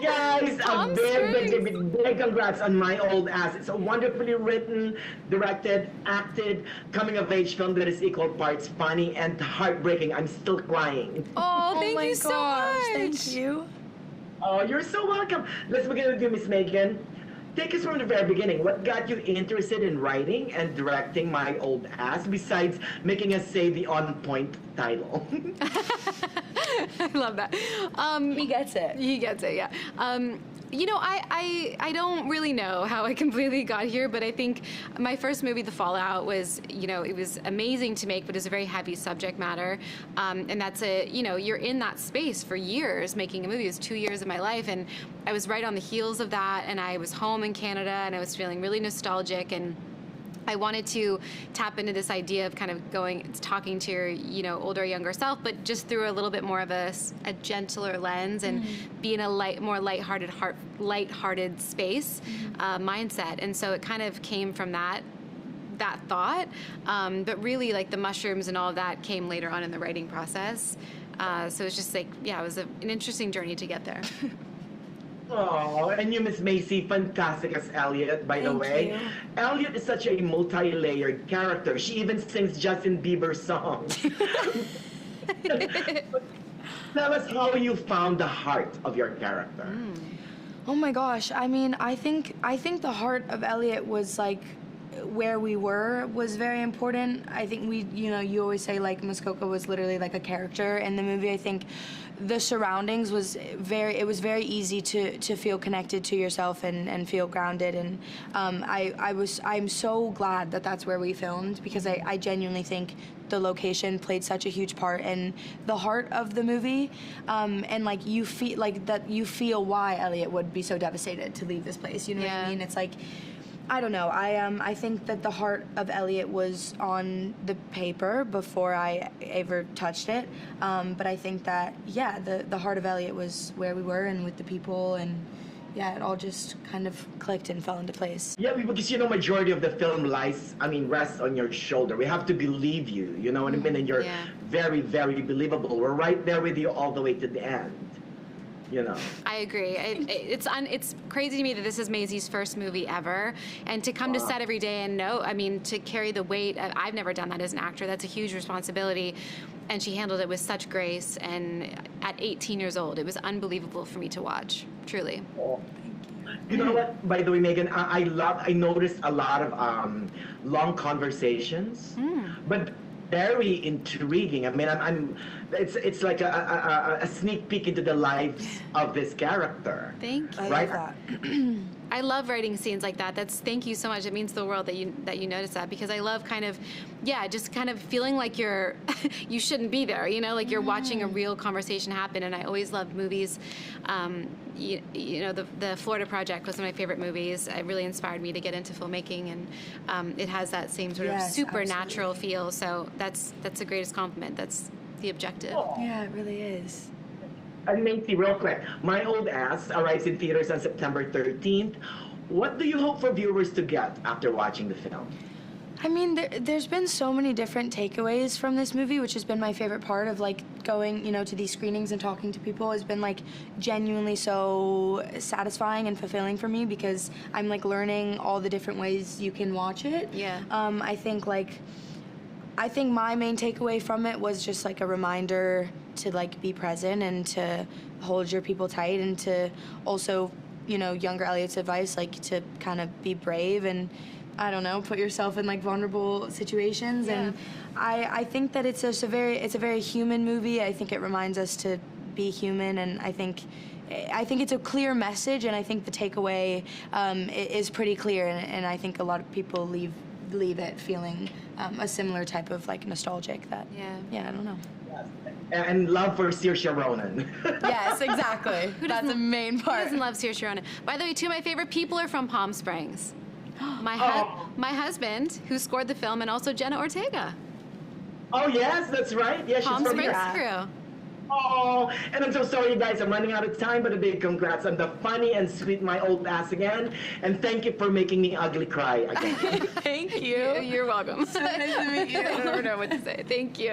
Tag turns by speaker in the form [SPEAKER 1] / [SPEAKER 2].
[SPEAKER 1] Guys, a big congrats on My Old Ass. It's a wonderfully written, directed, acted, coming-of-age film that is equal parts funny and heartbreaking. I'm still crying.
[SPEAKER 2] Oh,
[SPEAKER 3] Oh
[SPEAKER 2] thank
[SPEAKER 3] my
[SPEAKER 2] you so
[SPEAKER 3] gosh,
[SPEAKER 2] much.
[SPEAKER 3] thank you.
[SPEAKER 1] Oh, you're so welcome. Let's begin with you, Miss Megan. Take us from the very beginning. What got you interested in writing and directing My Old Ass, besides making us say the on-point title?
[SPEAKER 2] I love that.
[SPEAKER 3] He gets it.
[SPEAKER 2] He gets it, yeah. You know, I don't really know how I completely got here, but I think my first movie, The Fallout, was, you know, it was amazing to make, but it's a very heavy subject matter. And that's you know, you're in that space for years making a movie. It was 2 years of my life, and I was right on the heels of that, and I was home in Canada, and I was feeling really nostalgic, and I wanted to tap into this idea of kind of talking to your, you know, older, younger self, but just through a little bit more of a gentler lens and be in a more lighthearted space mindset. And so it kind of came from that thought, but really like the mushrooms and all of that came later on in the writing process. So it's just like, yeah, it was an interesting journey to get there.
[SPEAKER 1] Oh, and you, Miss Maisy, fantastic as Elliott, by the way.
[SPEAKER 3] you.
[SPEAKER 1] Elliott is such a multi-layered character. She even sings Justin Bieber songs. Tell us how you found the heart of your character.
[SPEAKER 3] Oh my gosh, I mean, I think the heart of Elliott was like where we were was very important. I think you always say like Muskoka was literally like a character in the movie. I think the surroundings was very easy to feel connected to yourself and feel grounded, and I'm so glad that that's where we filmed, because I genuinely think the location played such a huge part in the heart of the movie, and like you feel why Elliott would be so devastated to leave this place. You know what I mean? It's like, I don't know. I think that the heart of Elliott was on the paper before I ever touched it. But I think that, yeah, the heart of Elliott was where we were and with the people, and yeah, it all just kind of clicked and fell into place.
[SPEAKER 1] Yeah, because, you know, majority of the film rests on your shoulder. We have to believe you, you know what I mean? And you're very, very believable. We're right there with you all the way to the end. You know.
[SPEAKER 2] I agree. It's crazy to me that this is Maisy's first movie ever, and to come to set every day and to carry the weight. I've never done that as an actor. That's a huge responsibility, and she handled it with such grace. And at 18 years old, it was unbelievable for me to watch. Truly.
[SPEAKER 1] Oh. You know what? By the way, Megan, I noticed a lot of long conversations, but very intriguing. I mean, it's like a sneak peek into the lives of this character.
[SPEAKER 2] Thank you.
[SPEAKER 1] Right?
[SPEAKER 3] I love that.
[SPEAKER 2] I love writing scenes like that. Thank you so much. It means the world that you notice that, because I love just kind of feeling like you shouldn't be there, you know, like you're watching a real conversation happen. And I always loved movies. You know, the Florida Project was one of my favorite movies. It really inspired me to get into filmmaking, and it has that same sort of supernatural feel. So that's the greatest compliment. That's the objective.
[SPEAKER 3] Yeah, it really is.
[SPEAKER 1] And Maisy, real quick, My Old Ass arrives in theaters on September 13th. What do you hope for viewers to get after watching the film?
[SPEAKER 3] I mean, there's been so many different takeaways from this movie, which has been my favorite part of like going, you know, to these screenings and talking to people. Has been like genuinely so satisfying and fulfilling for me, because I'm like learning all the different ways you can watch it.
[SPEAKER 2] Yeah.
[SPEAKER 3] I think my main takeaway from it was just like a reminder to like be present and to hold your people tight, and to also, you know, younger Elliott's advice, like to kind of be brave and, I don't know, put yourself in like vulnerable situations.
[SPEAKER 2] Yeah.
[SPEAKER 3] And I think that it's a very human movie. I think it reminds us to be human, and I think it's a clear message, and I think the takeaway is pretty clear, and I think a lot of people leave it feeling a similar type of like nostalgic that I don't know.
[SPEAKER 1] And love for Saoirse Ronan.
[SPEAKER 3] Yes, exactly. That's the main part.
[SPEAKER 2] Who doesn't love Saoirse Ronan? By the way, two of my favorite people are from Palm Springs. My husband, who scored the film, and also Jenna Ortega.
[SPEAKER 1] Oh yes, that's right. Yeah, she's
[SPEAKER 2] Palm
[SPEAKER 1] from
[SPEAKER 2] Springs
[SPEAKER 1] here.
[SPEAKER 2] crew.
[SPEAKER 1] Oh, and I'm so sorry, guys. I'm running out of time, but a big congrats on the funny and sweet My Old Ass again. And thank you for making me ugly cry again.
[SPEAKER 3] Thank you.
[SPEAKER 2] You're welcome.
[SPEAKER 3] So nice to meet you.
[SPEAKER 2] I never know what to say. Thank you.